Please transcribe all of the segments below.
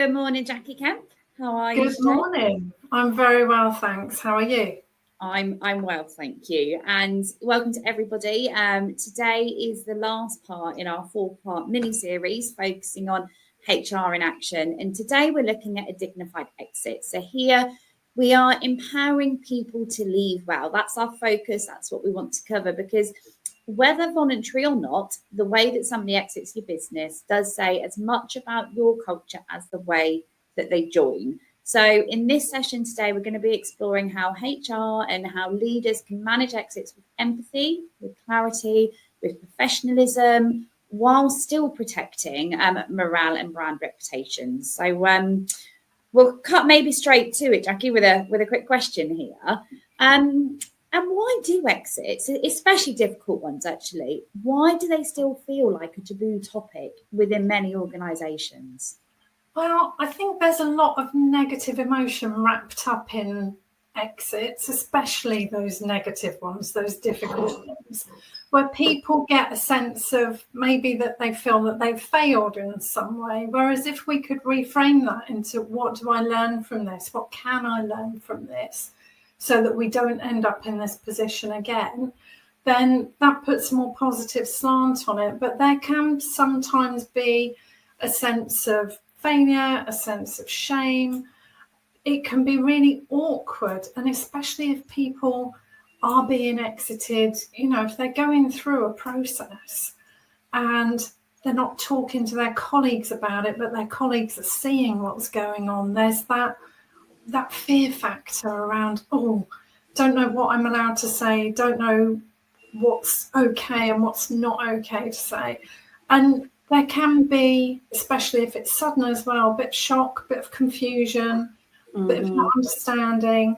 Good morning, Jacqui Kemp. How are you today? Good morning. I'm very well, thanks. How are you? I'm well, thank you. And welcome to everybody. Today is the last part in our 4-part mini-series focusing on HR in action. And today we're looking at a dignified exit. So here we are empowering people to leave well. That's our focus. That's what we want to cover, because whether voluntary or not, the way that somebody exits your business does say as much about your culture as the way that they join. So in this session today, we're going to be exploring how HR and how leaders can manage exits with empathy, with clarity, with professionalism, while still protecting morale and brand reputation. So we'll cut maybe straight to it, Jacqui, with a quick question here. And why do exits, especially difficult ones actually, why do they still feel like a taboo topic within many organisations? Well, I think there's a lot of negative emotion wrapped up in exits, especially those negative ones, those difficult ones, where people get a sense of maybe that they feel that they've failed in some way. Whereas if we could reframe that into what do I learn from this? What can I learn from this? So that we don't end up in this position again, then that puts a more positive slant on it. But there can sometimes be a sense of failure, a sense of shame. It can be really awkward, and especially if people are being exited, if they're going through a process and they're not talking to their colleagues about it, but their colleagues are seeing what's going on. There's that fear factor around, don't know what I'm allowed to say, don't know what's okay and what's not okay to say. And there can be, especially if it's sudden as well, a bit of shock, a bit of confusion, a bit of not understanding.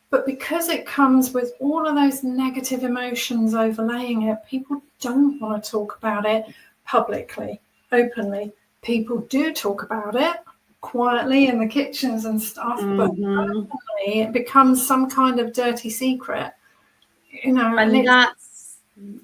But because it comes with all of those negative emotions overlaying it, people don't want to talk about it publicly, openly. People do talk about it quietly in the kitchens and stuff, but openly it becomes some kind of dirty secret, And that's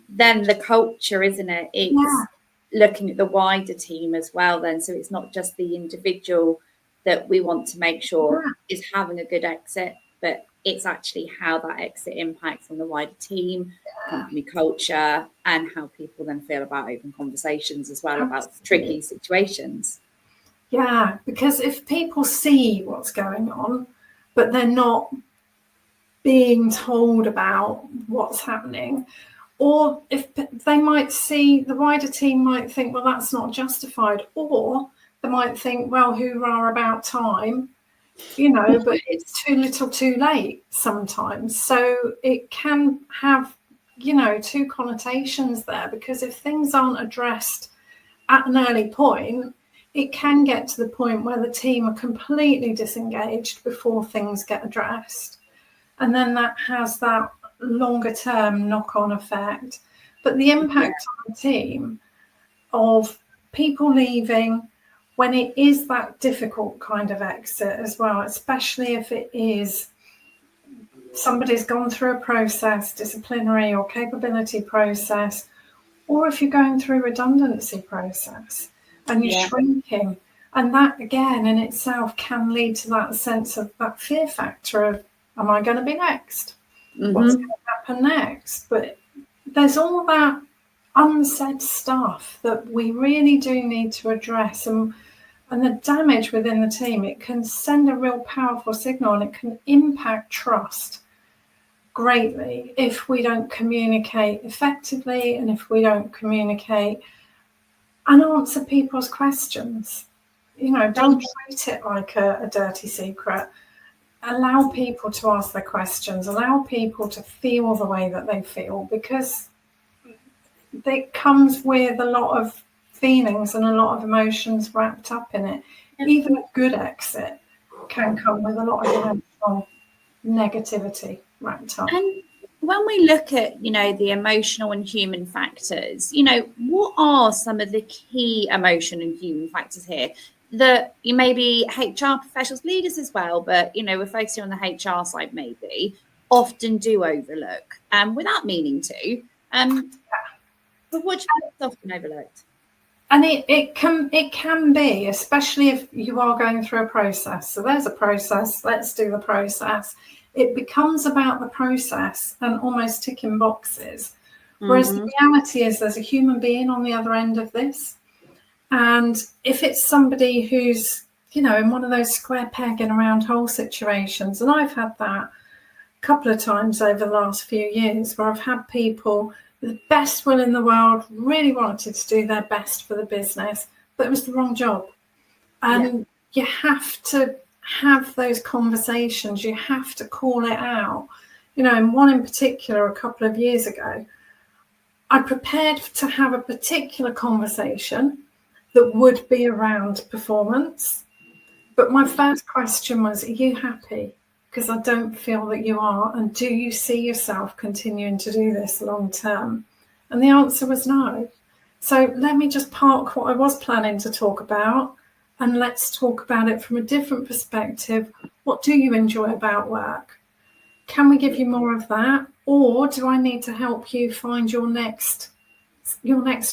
then the culture, isn't it? It's looking at the wider team as well then, so it's not just the individual that we want to make sure is having a good exit, but it's actually how that exit impacts on the wider team, company culture, and how people then feel about open conversations as well about tricky situations. Yeah, because if people see what's going on, but they're not being told about what's happening, or if they might see, the wider team might think, well, that's not justified, or they might think, well, hoorah, about time, but it's too little too late sometimes. So it can have, two connotations there, because if things aren't addressed at an early point, it can get to the point where the team are completely disengaged before things get addressed. And then that has that longer term knock-on effect. But the impact on the team of people leaving when it is that difficult kind of exit as well, especially if it is somebody's gone through a process, disciplinary or capability process, or if you're going through redundancy process and you're shrinking. And that, again, in itself can lead to that sense of that fear factor of, am I going to be next? What's going to happen next? But there's all that unsaid stuff that we really do need to address. And the damage within the team, it can send a real powerful signal, and it can impact trust greatly if we don't communicate effectively, and if we don't communicate and answer people's questions. Don't treat it like a dirty secret. Allow people to ask their questions, allow people to feel the way that they feel, because it comes with a lot of feelings and a lot of emotions wrapped up in it. Even a good exit can come with a lot of emotional negativity wrapped up. And when we look at, the emotional and human factors, what are some of the key emotion and human factors here that you maybe HR professionals, leaders as well, but, we're focusing on the HR side maybe, often do overlook without meaning to. But what do you think is often overlooked? And it can be, especially if you are going through a process. So there's a process, let's do the process. It becomes about the process and almost ticking boxes. Whereas the reality is there's a human being on the other end of this. And if it's somebody who's, you know, in one of those square peg in a round hole situations, and I've had that a couple of times over the last few years, where I've had people with the best will in the world, really wanted to do their best for the business, but it was the wrong job. And you have to have those conversations. You have to call it out. You know, and one in particular, a couple of years ago, I prepared to have a particular conversation that would be around performance. But my first question was, are you happy? Because I don't feel that you are. And do you see yourself continuing to do this long term? And the answer was no. So let me just park what I was planning to talk about and let's talk about it from a different perspective. What do you enjoy about work? Can we give you more of that? Or do I need to help you find your next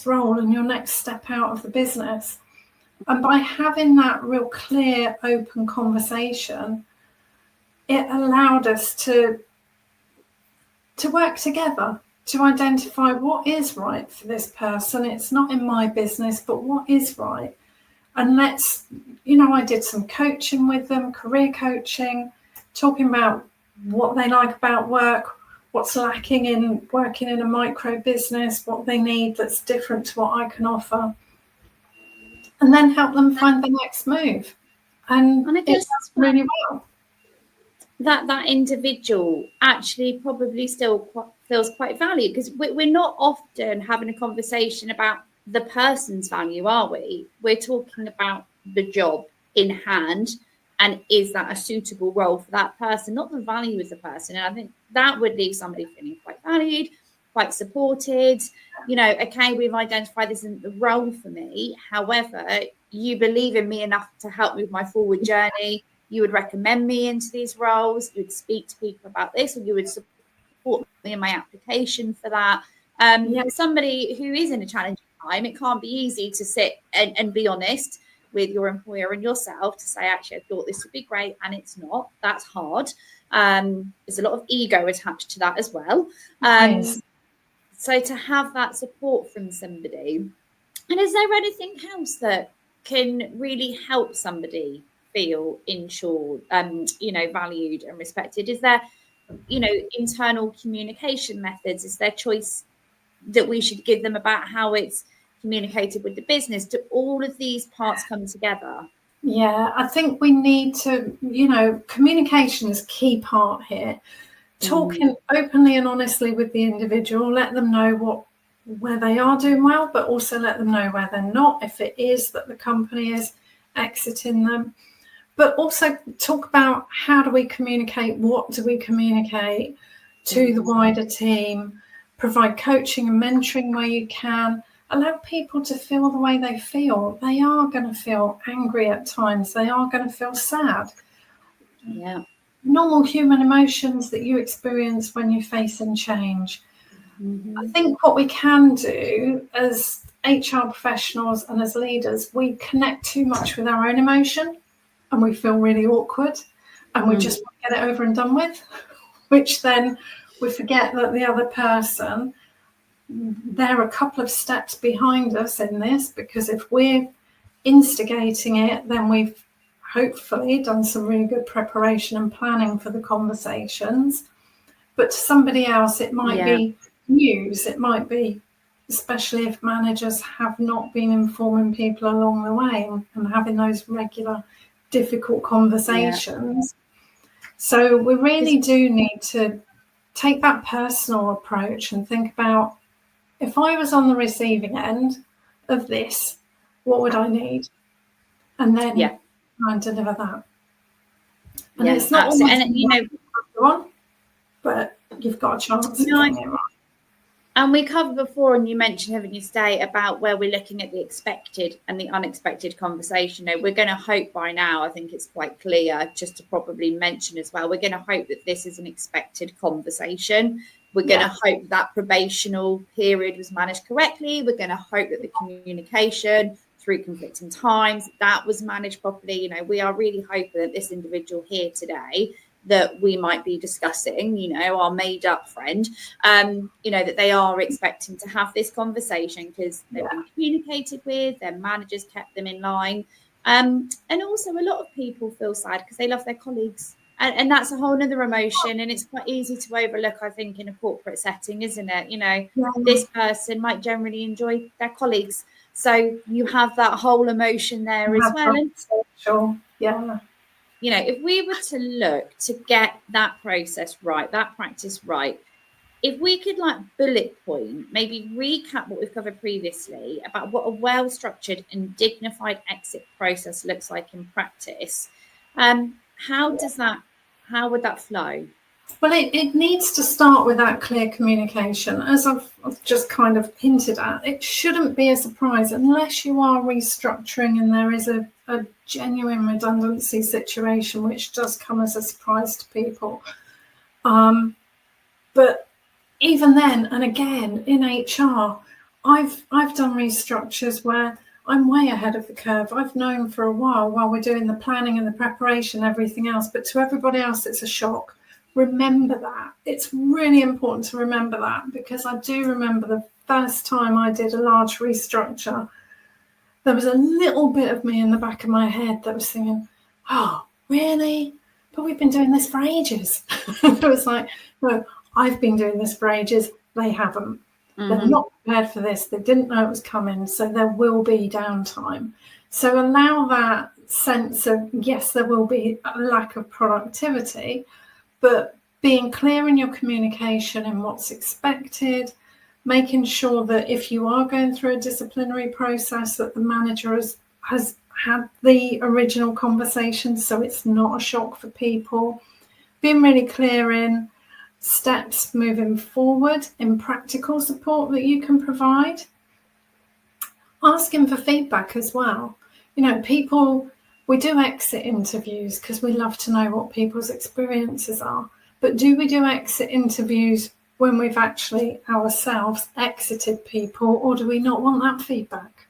role and your next step out of the business? And by having that real clear, open conversation, it allowed us to work together, to identify what is right for this person. It's not in my business, but what is right? And I did some coaching with them, career coaching, talking about what they like about work, what's lacking in working in a micro business, what they need that's different to what I can offer, and then help them find the next move. And I guess really well. That individual actually probably still feels quite valued, because we're not often having a conversation about the person's value, are we? We're talking about the job in hand, and is that a suitable role for that person, not the value of the person. And I think that would leave somebody feeling quite valued, quite supported. You know, okay, we've identified this isn't the role for me. However, you believe in me enough to help me with my forward journey. You would recommend me into these roles. You would speak to people about this, or you would support me in my application for that. Somebody who is in a challenging time, it can't be easy to sit and be honest with your employer and yourself to say, actually, I thought this would be great, and it's not. That's hard. There's a lot of ego attached to that as well. So to have that support from somebody. And is there anything else that can really help somebody feel insured, valued and respected? Is there, internal communication methods? Is there choice that we should give them about how it's communicated with the business? Do all of these parts come together? Yeah, I think we need to, communication is a key part here. Talking openly and honestly with the individual, let them know where they are doing well, but also let them know where they're not, if it is that the company is exiting them. But also talk about how do we communicate, what do we communicate to the wider team, provide coaching and mentoring where you can, allow people to feel the way they feel. They are going to feel angry at times. They are going to feel sad. Yeah. Normal human emotions that you experience when you're facing change. I think what we can do as HR professionals and as leaders, we connect too much with our own emotion and we feel really awkward and we just want to get it over and done with, which then we forget that the other person, they're a couple of steps behind us in this, because if we're instigating it, then we've hopefully done some really good preparation and planning for the conversations. But to somebody else, it might be news. It might be, especially if managers have not been informing people along the way and having those regular difficult conversations. So we really do need to take that personal approach and think about, if I was on the receiving end of this, what would I need? And then try and deliver that. And it's not one, but you've got a chance of getting it right. And we covered before, and you mentioned, haven't you, Stay, about where we're looking at the expected and the unexpected conversation. We're going to hope by now, I think it's quite clear, just to probably mention as well, we're going to hope that this is an expected conversation. We're going to hope that probational period was managed correctly. We're going to hope that the communication through conflicting times, that was managed properly. You know, we are really hoping that this individual here today that we might be discussing, you know, our made up friend, you know, that they are expecting to have this conversation because they've been communicated with, their managers kept them in line. And also a lot of people feel sad because they love their colleagues. And that's a whole other emotion. And it's quite easy to overlook, I think, in a corporate setting, isn't it? You know, this person might generally enjoy their colleagues. So you have that whole emotion there as well. And, you know, if we were to look to get that process right, that practice right, if we could like bullet point, maybe recap what we've covered previously about what a well-structured and dignified exit process looks like in practice, how would that flow? Well, it needs to start with that clear communication. As I've just kind of hinted at, it shouldn't be a surprise unless you are restructuring and there is a genuine redundancy situation, which does come as a surprise to people. But even then, and again, in HR, I've done restructures where I'm way ahead of the curve. I've known for a while we're doing the planning and the preparation, everything else, but to everybody else, it's a shock. Remember that. It's really important to remember that, because I do remember the first time I did a large restructure, there was a little bit of me in the back of my head that was thinking, oh, really? But we've been doing this for ages. It was like, no, I've been doing this for ages. They haven't. They're not prepared for this. They didn't know it was coming. So there will be downtime. So allow that sense of, yes, there will be a lack of productivity, but being clear in your communication and what's expected, making sure that if you are going through a disciplinary process, that the manager has had the original conversation, so it's not a shock for people. Being really clear in steps moving forward, in practical support that you can provide. Asking for feedback as well. You know, people, we do exit interviews because we love to know what people's experiences are. But do we do exit interviews when we've actually ourselves exited people, or do we not want that feedback?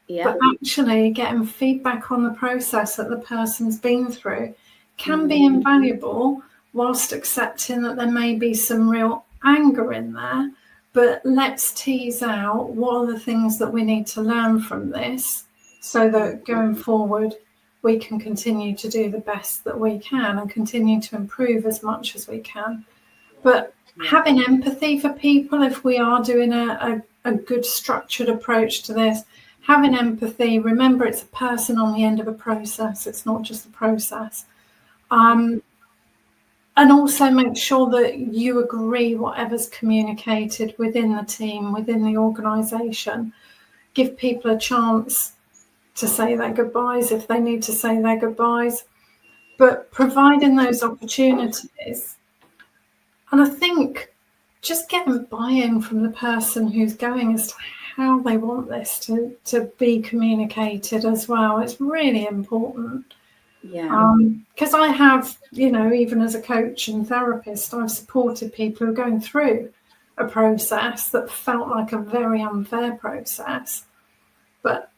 But actually getting feedback on the process that the person's been through can be invaluable, whilst accepting that there may be some real anger in there. But let's tease out what are the things that we need to learn from this, so that going forward we can continue to do the best that we can and continue to improve as much as we can. But having empathy for people, if we are doing a good structured approach to this, having empathy, remember it's a person on the end of a process, it's not just a process. And also make sure that you agree whatever's communicated within the team, within the organisation. Give people a chance to say their goodbyes if they need to say their goodbyes, but providing those opportunities. And I think just getting buy-in from the person who's going as to how they want this to be communicated as well. It's really important. Because I have, you know, even as a coach and therapist, I've supported people who are going through a process that felt like a very unfair process. But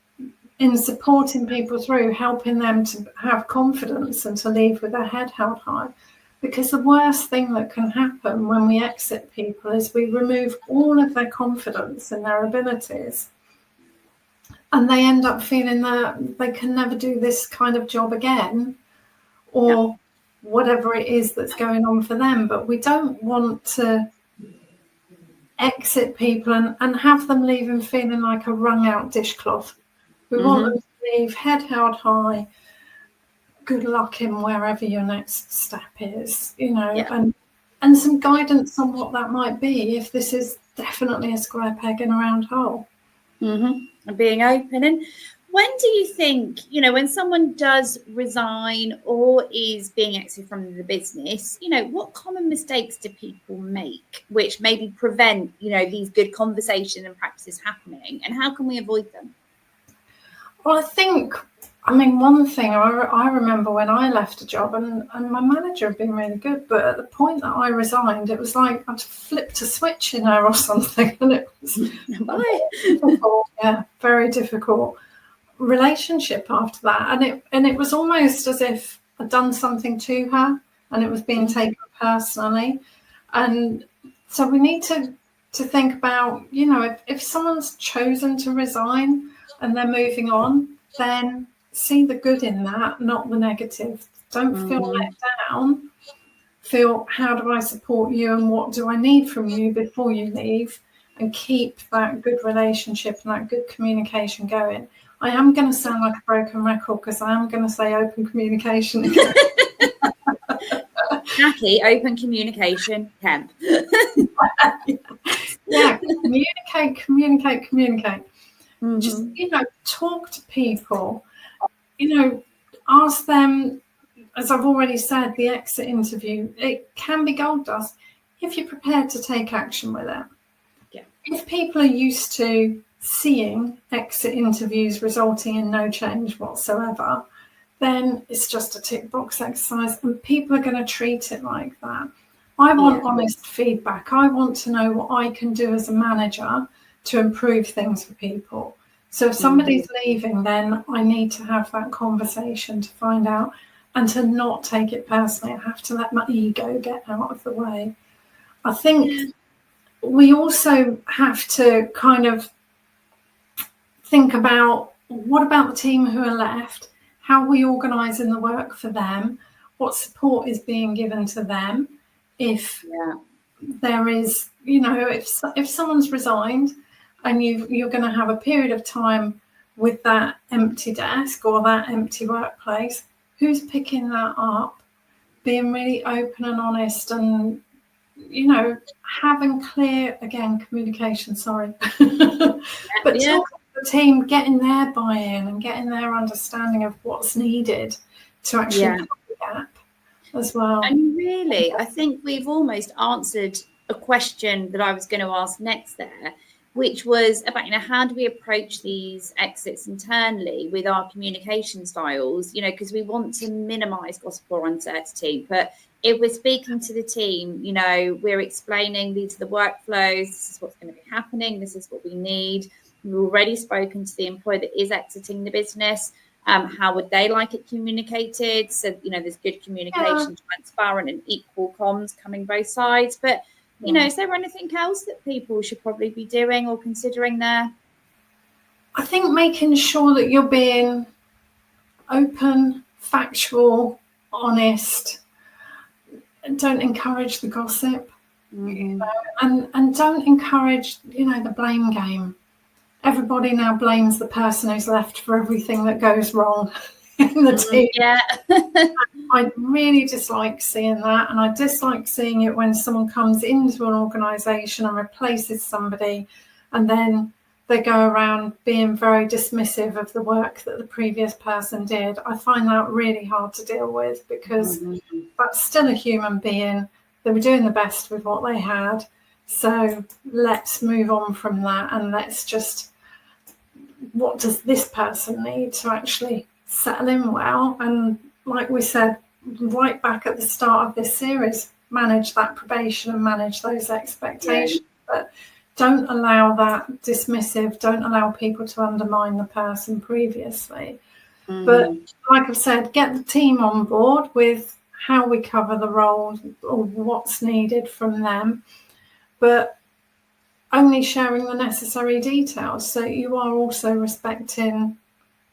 in supporting people through, helping them to have confidence and to leave with their head held high. Because the worst thing that can happen when we exit people is we remove all of their confidence in their abilities. And they end up feeling that they can never do this kind of job again, or whatever it is that's going on for them. But we don't want to exit people and have them leaving feeling like a wrung out dishcloth. We want them to leave head held high, good luck in wherever your next step is, you know, and some guidance on what that might be if this is definitely a square peg in a round hole. And being open. And when do you think, you know, when someone does resign or is being exited from the business, you know, what common mistakes do people make which maybe prevent, you know, these good conversations and practices happening, and how can we avoid them? Well, I think I mean, one thing I remember when I left a job, and my manager had been really good, but at the point that I resigned, it was like I'd flipped a switch in her or something, and it was difficult, yeah, very difficult relationship after that. And it was almost as if I'd done something to her, and it was being taken personally. And so we need to think about, you know, if someone's chosen to resign and they're moving on, then see the good in that, not the negative. Don't feel let down. Feel, how do I support you and what do I need from you before you leave? And keep that good relationship and that good communication going. I am going to sound like a broken record because I am going to say open communication again. Jacqui, open communication, Kemp. Yeah, communicate. Just, you know, talk to people. You know, ask them, as I've already said, the exit interview, it can be gold dust if you're prepared to take action with it. Yeah. If people are used to seeing exit interviews resulting in no change whatsoever, then it's just a tick box exercise, and people are going to treat it like that. I want honest feedback. I want to know what I can do as a manager to improve things for people. So if somebody's leaving, then I need to have that conversation to find out, and to not take it personally. I have to let my ego get out of the way. I think we also have to kind of think about, what about the team who are left? How are we organising the work for them? What support is being given to them? If there is, you know, if someone's resigned and you're going to have a period of time with that empty desk or that empty workplace, who's picking that up? Being really open and honest, and, you know, having clear, again, communication, sorry. But talking to the team, getting their buy-in and getting their understanding of what's needed to actually cover the gap as well. And really, I think we've almost answered a question that I was going to ask next there, which was about, you know, how do we approach these exits internally with our communication styles, you know, because we want to minimize gossip or uncertainty. But if we're speaking to the team, you know, we're explaining these are the workflows, this is what's going to be happening, this is what we need. We've already spoken to the employee that is exiting the business. How would they like it communicated? So, you know, there's good communication, transparent and equal comms coming both sides. But, you know, is there anything else that people should probably be doing or considering there? I think making sure that you're being open, factual, honest, and don't encourage the gossip, you know, and don't encourage, you know, the blame game. Everybody now blames the person who's left for everything that goes wrong in the team. I really dislike seeing that, and I dislike seeing it when someone comes into an organisation and replaces somebody, and then they go around being very dismissive of the work that the previous person did. I find that really hard to deal with, because that's still a human being. They were doing the best with what they had. So let's move on from that, and let's just, what does this person need to actually settle in well? And like we said right back at the start of this series, manage that probation and manage those expectations. But don't allow that dismissive, don't allow people to undermine the person previously. But like I've said, get the team on board with how we cover the role or what's needed from them, but only sharing the necessary details, so you are also respecting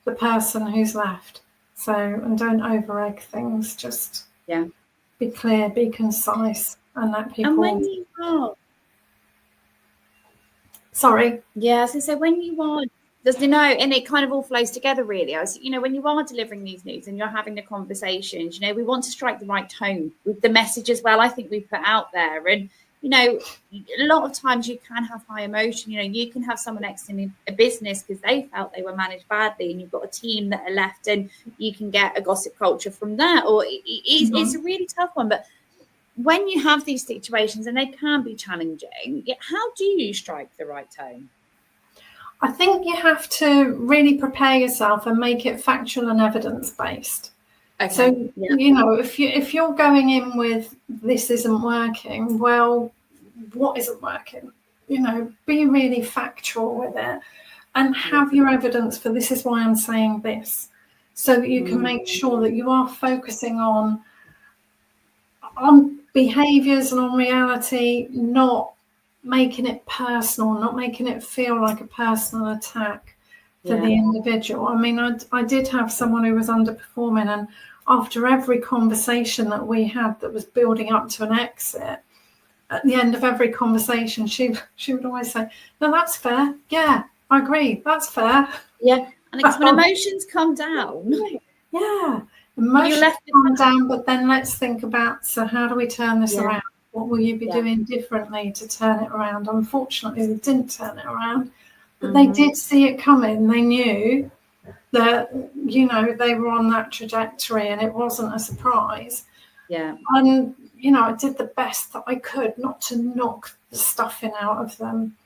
the person who's left. So, and don't over-egg things, just be clear, be concise, and let people... And when you are... Sorry? Yeah, so when you are... There's, you know, and it kind of all flows together, really. You know, when you are delivering these news and you're having the conversations, you know, we want to strike the right tone with the message as well, I think we put out there. And, you know, a lot of times you can have high emotion. You know, you can have someone exiting a business because they felt they were managed badly, and you've got a team that are left, and you can get a gossip culture from that. Or it's a really tough one. But when you have these situations, and they can be challenging, how do you strike the right tone? I think you have to really prepare yourself and make it factual and evidence-based. Okay. So, if you're going in with this isn't working, well, what isn't working? Be really factual with it and have your evidence for this is why I'm saying this, so that you can make sure that you are focusing on behaviours and on reality, not making it personal, not making it feel like a personal attack for the individual. I mean, I did have someone who was underperforming, and after every conversation that we had that was building up to an exit, at the end of every conversation, she would always say, "No, that's fair. Yeah, I agree. That's fair." Yeah, and it's when emotions come down. Yeah, emotions calm down, but then let's think about, so how do we turn this around? What will you be doing differently to turn it around? Unfortunately, they didn't turn it around, but they did see it coming. They knew that, they were on that trajectory and it wasn't a surprise. Yeah. And, I did the best that I could not to knock the stuffing out of them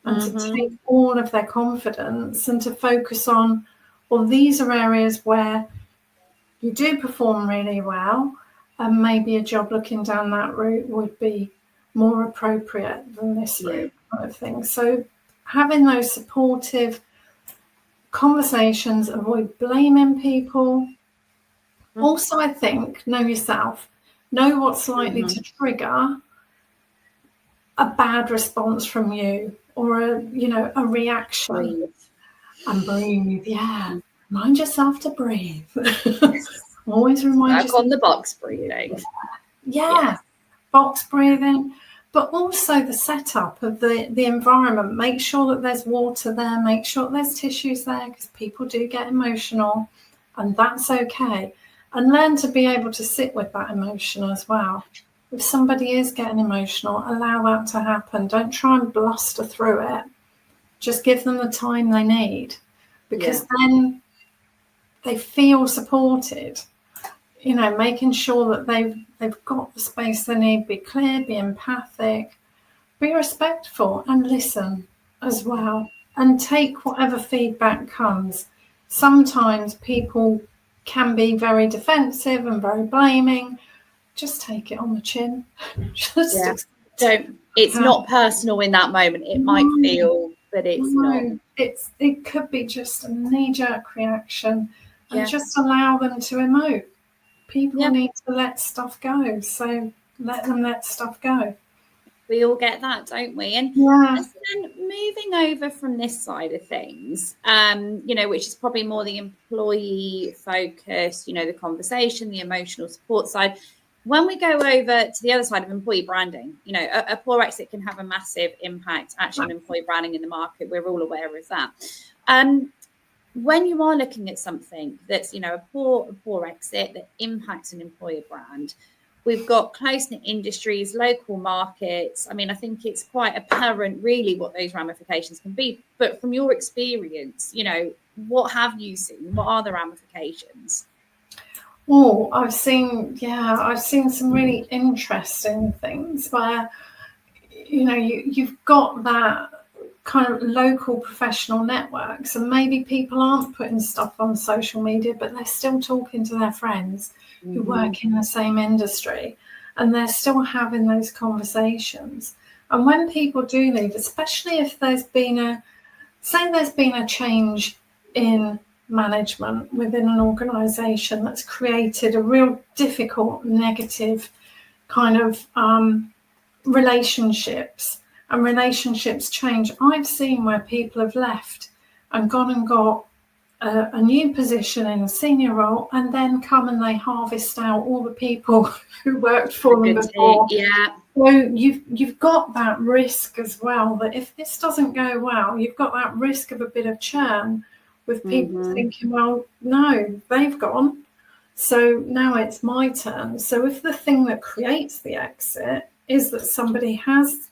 and to take all of their confidence and to focus on, well, these are areas where you do perform really well, and maybe a job looking down that route would be more appropriate than this route, kind of thing. So having those supportive conversations, avoid blaming people. Also, I think, know yourself, know what's likely to trigger a bad response from you, or a reaction. And breathe. Yeah. Remind yourself to breathe. Always remind yourself. On the box breathing. Yeah. Box breathing. But also the setup of the environment. Make sure that there's water there. Make sure there's tissues there, because people do get emotional, and that's okay. And learn to be able to sit with that emotion as well. If somebody is getting emotional, allow that to happen. Don't try and bluster through it. Just give them the time they need, because then they feel supported. Making sure that they've got the space they need. Be clear, be empathic, be respectful, and listen as well. And take whatever feedback comes. Sometimes people can be very defensive and very blaming. Just take it on the chin. It's not personal in that moment. It might feel, but it's not. It could be just a knee-jerk reaction, and just allow them to emote. People need to let stuff go, so let them let stuff go. We all get that, don't we? And then moving over from this side of things, which is probably more the employee focus, the conversation, the emotional support side. When we go over to the other side of employee branding, a poor exit can have a massive impact actually on employee branding in the market. We're all aware of that. When you are looking at something that's, a poor exit that impacts an employer brand, we've got close-knit industries, local markets. I mean, I think it's quite apparent really what those ramifications can be. But from your experience, what have you seen? What are the ramifications? Oh, I've seen some really interesting things where, you've got that kind of local professional networks, and maybe people aren't putting stuff on social media, but they're still talking to their friends who work in the same industry, and they're still having those conversations. And when people do leave, especially if there's been a change in management within an organisation that's created a real difficult, negative kind of relationships, and relationships change. I've seen where people have left and gone and got a new position in a senior role, and then come and they harvest out all the people who worked for them before. So you've got that risk as well, that if this doesn't go well, you've got that risk of a bit of churn, with people thinking, well, no, they've gone, so now it's my turn. So if the thing that creates the exit is that somebody has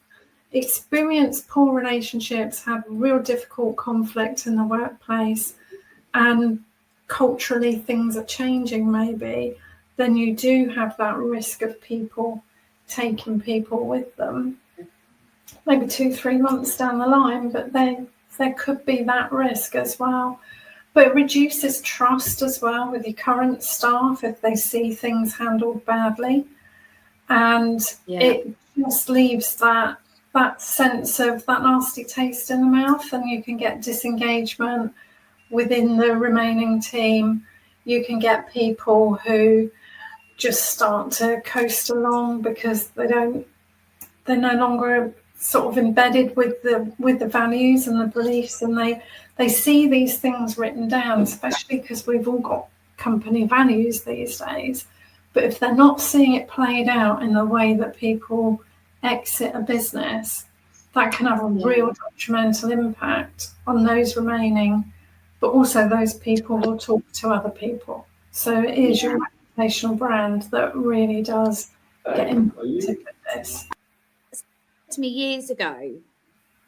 experienced poor relationships, had real difficult conflict in the workplace, and culturally things are changing maybe, then you do have that risk of people taking people with them, maybe 2-3 months down the line, but they there could be that risk as well. But it reduces trust as well with your current staff if they see things handled badly. And it just leaves that sense of that nasty taste in the mouth, and you can get disengagement within the remaining team. You can get people who just start to coast along because they're no longer sort of embedded with the values and the beliefs, and they see these things written down, especially because we've all got company values these days. But if they're not seeing it played out in the way that people exit a business, that can have a real detrimental impact on those remaining, but also those people who talk to other people. So it is your reputational brand that really does get impacted with this. To me years ago,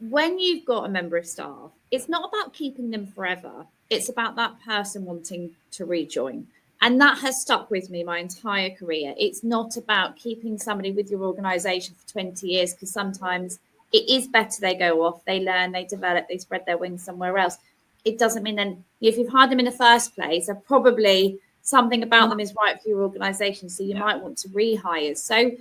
when you've got a member of staff, it's not about keeping them forever. It's about that person wanting to rejoin. And that has stuck with me my entire career. It's not about keeping somebody with your organisation for 20 years, because sometimes it is better they go off, they learn, they develop, they spread their wings somewhere else. It doesn't mean then if you've hired them in the first place, they're probably something about them is right for your organisation. So you might want to rehire. So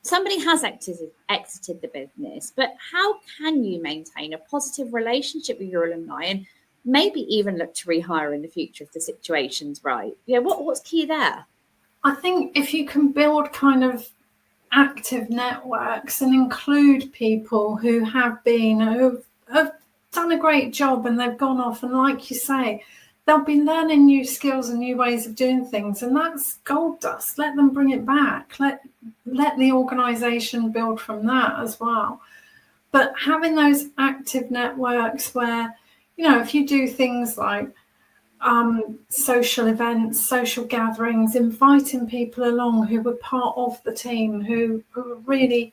somebody has exited the business, but how can you maintain a positive relationship with your alumni and maybe even look to rehire in the future if the situation's right? What's key there? I think if you can build kind of active networks and include people who have done a great job and they've gone off, and like you say, they'll be learning new skills and new ways of doing things, and that's gold dust. Let them bring it back. Let the organisation build from that as well. But having those active networks where, if you do things like social events, social gatherings, inviting people along who were part of the team, who were really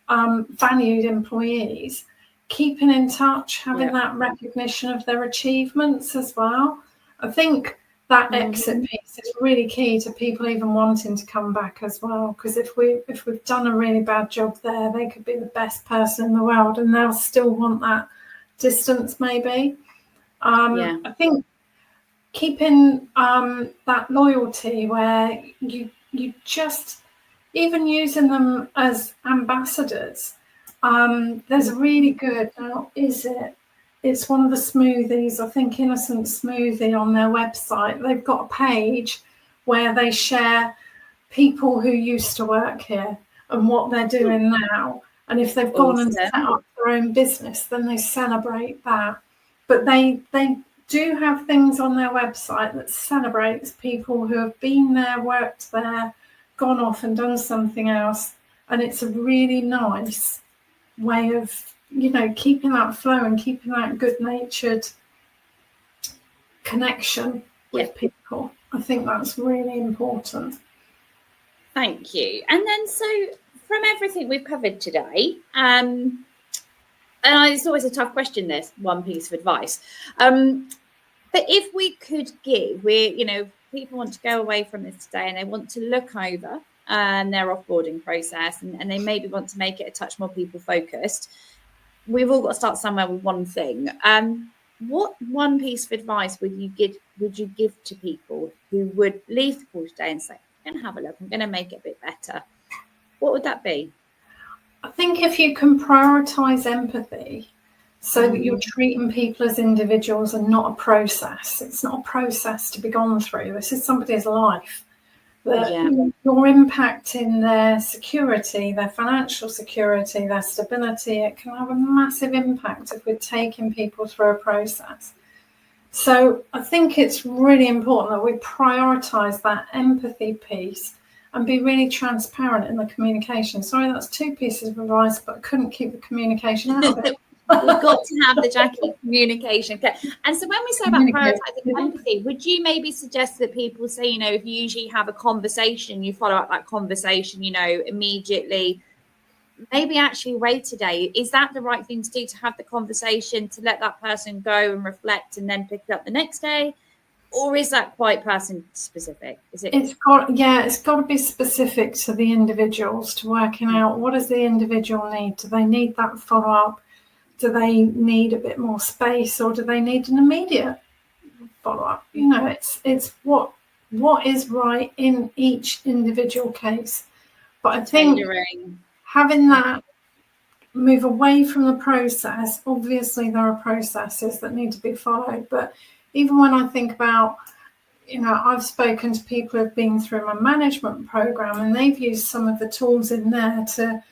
valued employees, keeping in touch, having that recognition of their achievements as well. I think that exit piece is really key to people even wanting to come back as well, because if we've done a really bad job there, they could be the best person in the world and they'll still want that distance maybe. I think keeping that loyalty where you just, even using them as ambassadors. There's a really good, it's one of the smoothies, I think Innocent Smoothie, on their website. They've got a page where they share people who used to work here and what they're doing now. And if they've gone and set up their own business, then they celebrate that. But they do have things on their website that celebrates people who have been there, worked there, gone off and done something else. And it's a really nice way of, keeping that flow and keeping that good-natured connection with people. I think that's really important. Thank you. And then, so from everything we've covered today, and it's always a tough question, this one piece of advice, but if we could give, people want to go away from this today and they want to look over their offboarding process, and they maybe want to make it a touch more people focused. We've all got to start somewhere with one thing. What one piece of advice would you give to people who would leave the call today and say, I'm going to have a look, I'm going to make it a bit better? What would that be? I think if you can prioritise empathy, so that you're treating people as individuals and not a process. It's not a process to be gone through. This is somebody's life. You're impacting their security, their financial security, their stability. It can have a massive impact if we're taking people through a process. So I think it's really important that we prioritise that empathy piece and be really transparent in the communication. Sorry, that's two pieces of advice, but I couldn't keep the communication out of it. We've got to have the Jacqui communication. And so when we say about prioritising empathy, would you maybe suggest that people say, if you usually have a conversation, you follow up that conversation, immediately, maybe actually wait a day? Is that the right thing to do, to have the conversation, to let that person go and reflect and then pick it up the next day? Or is that quite person specific? It's got to be specific to the individuals, to working out what does the individual need. Do they need that follow up? do they need a bit more space, or do they need an immediate follow-up? You know, it's what is right in each individual case. But I think having that move away from the process, obviously there are processes that need to be followed, but even when I think about, you know, I've spoken to people who've been through my management program, and they've used some of the tools in there to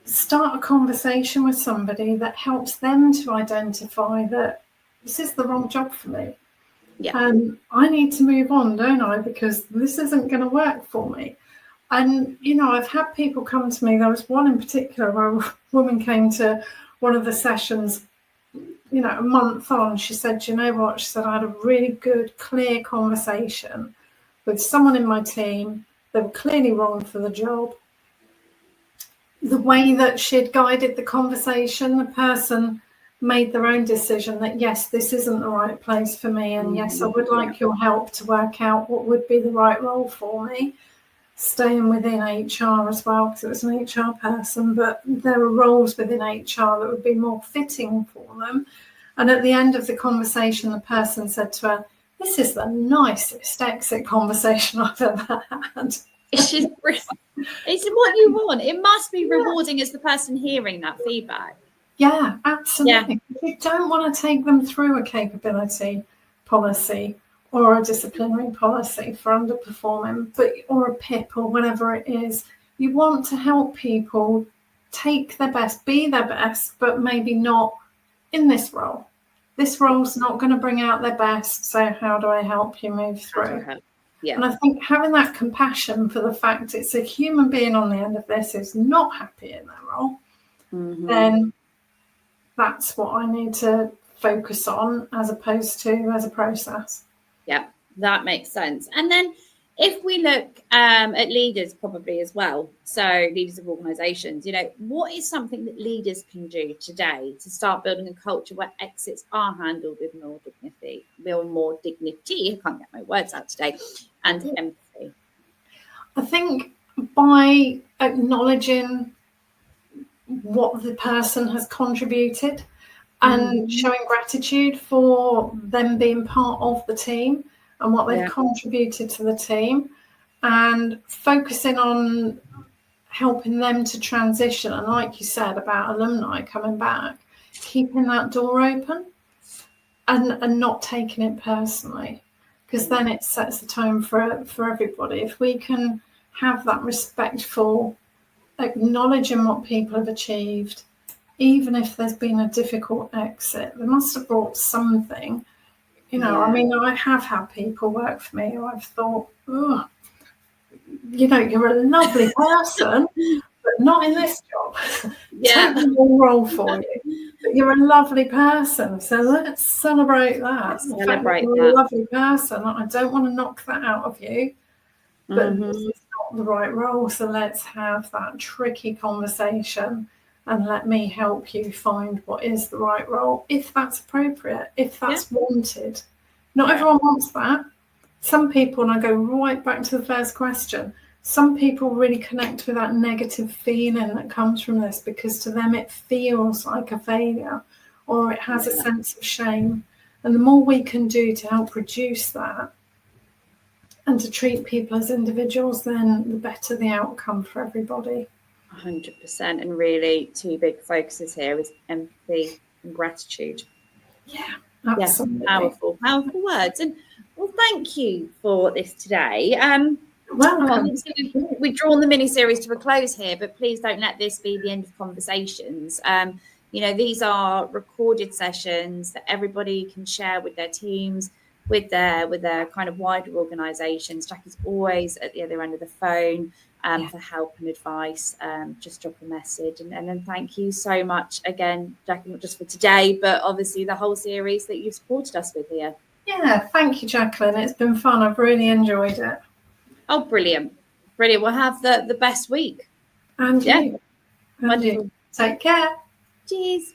start a conversation with somebody that helps them to identify that this is the wrong job for me. Yeah. I need to move on, don't I? Because this isn't going to work for me. And, you know, I've had people come to me. There was one in particular where a woman came to one of the sessions, you know, a month on. She said, you know what? She said, I had a really good, clear conversation with someone in my team. They were clearly wrong for the job. The way that she'd guided the conversation, the person made their own decision that, yes, this isn't the right place for me. And yes, I would like your help to work out what would be the right role for me. Staying within HR as well, because it was an HR person, but there are roles within HR that would be more fitting for them. And at the end of the conversation, the person said to her, this is the nicest exit conversation I've ever had. It's just brilliant. It's what you want. It must be rewarding as the person hearing that feedback. Yeah, absolutely. Yeah. You don't want to take them through a capability policy or a disciplinary policy for underperforming, or a PIP or whatever it is. You want to help people take their best, be their best, but maybe not in this role. This role's not going to bring out their best, so how do I help you move through? Yeah. And I think having that compassion for the fact it's a human being on the end of this who's not happy in their role, then that's what I need to focus on as opposed to as a process. Yeah, that makes sense. And then if we look at leaders probably as well, so leaders of organisations, you know, what is something that leaders can do today to start building a culture where exits are handled with more dignity, I can't get my words out today, and empathy? I think by acknowledging what the person has contributed and showing gratitude for them being part of the team and what they've contributed to the team, and focusing on helping them to transition. And like you said about alumni coming back, keeping that door open and not taking it personally, because then it sets the tone for everybody. If we can have that respectful acknowledging what people have achieved, even if there's been a difficult exit, they must have brought something. You know, I mean, I have had people work for me who I've thought, oh, you know, you're a lovely person, but not in this job. Take the role for you. But you're a lovely person, so let's celebrate that. You're a lovely person. I don't want to knock that out of you, but this is not the right role. So let's have that tricky conversation, and let me help you find what is the right role, if that's appropriate, if that's wanted. Not everyone wants that. Some people, and I go right back to the first question, some people really connect with that negative feeling that comes from this, because to them it feels like a failure, or it has a sense of shame. And the more we can do to help reduce that and to treat people as individuals, then the better the outcome for everybody. 100%. And really, two big focuses here is empathy and gratitude. Yeah, absolutely. Powerful words. And well, thank you for this today. We've drawn the mini-series to a close here, but please don't let this be the end of conversations. You know, these are recorded sessions that everybody can share with their teams, with their kind of wider organisations. Jacqui's always at the other end of the phone for help and advice. Just drop a message. And then thank you so much again, Jacqui, not just for today, but obviously the whole series that you've supported us with here. Yeah, thank you, Jacqueline. It's been fun. I've really enjoyed it. Oh, brilliant. Brilliant. We'll have the best week. And you. Wonderful. Take care. Cheers.